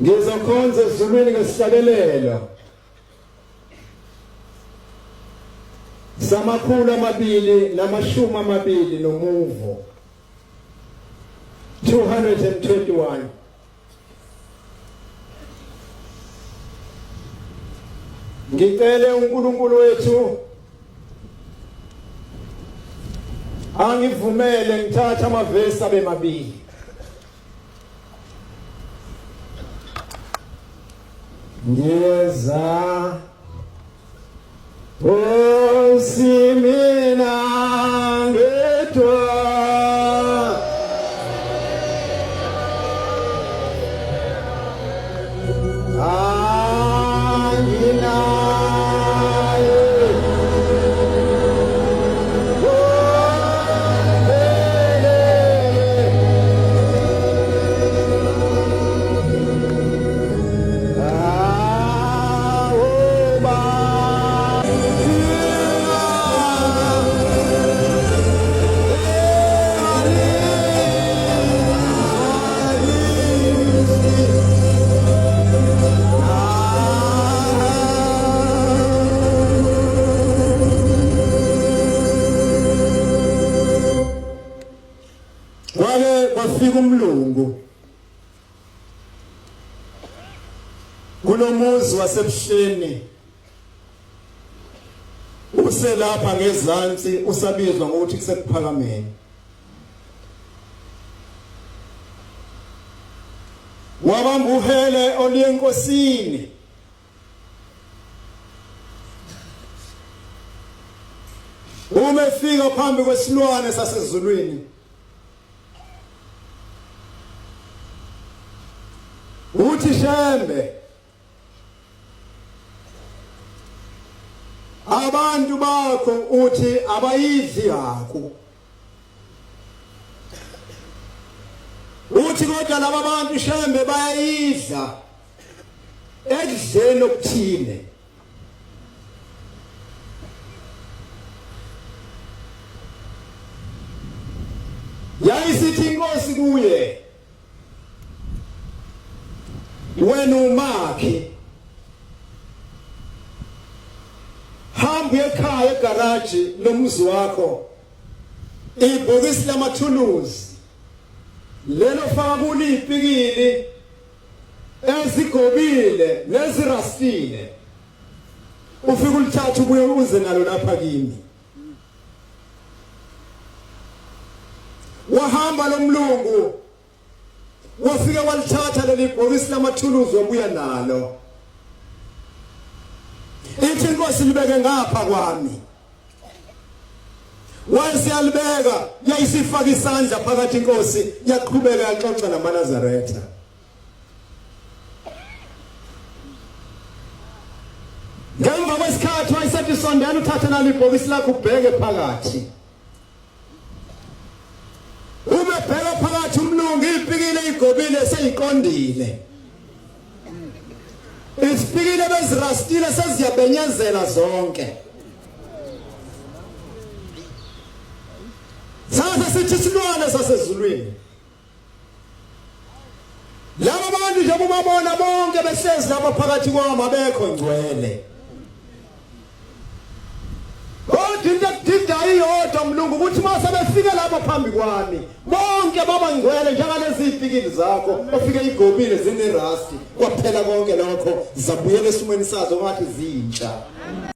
Ngizokhonza ezulwini ngesihlabelelo samakhulu 220 nomuvo 221. Ngicele uNkulunkulu wethu angivumele ngithatha amavesi abe mabili. Ngiyeza osimina ngedwa kwafika umlungu kulomuzi wasebuhleni uselapha ngezansi usabizwa ngokuthi kusekuphakameni. Wabamba uhele oliyenkosini umefika phambi kwesilwane sasezulwini uthi Shembe, abantu bakho uthi abayidli yakho, uthi kodwa laba bantu Shembe bayayidla ekudleni okuthile. Yayisithi inkosi kuye, wena umakhi, hamba ekhaya egaraji lomzi wakho, ibhokisi lamathuluzi lelo faka kulo ipikili ezigobile nezirastile, ufike ulithatha ubuye uze nalo lapha kimi. Wahamba lo mlungu wafike walithatha leli bhokisi lamathuluzi wabuya nalo. Ithi inkosi libeke ngapha kwami. Wasiyalibeka yayisifaka isandla phakathi inkosi yaqhubeka yaxoxa namaNazaretha. Ngemva kwesikhathi wayesethi sondela uthathe nalo ibhokisi lakho ubheke phakathi. Ubebheka phakathi umlungu ipikile igobile seyiqondile. Isipikile bezirastile seziyabenyezela zonke. Sasa sithi silwane sasezulwini. Laba bantu nje babona bonke behlezi lapha phakathi kwabo abekho ngcwele. Kodwa iyodwa mlungu ukuthi mase befike lapha phambi kwami bonke baba ngcwele njengalezi ipikili zakho bafike igobile zinerasti kwaphela konke lokho zabuyela esimweni sazo ngathi zintsha.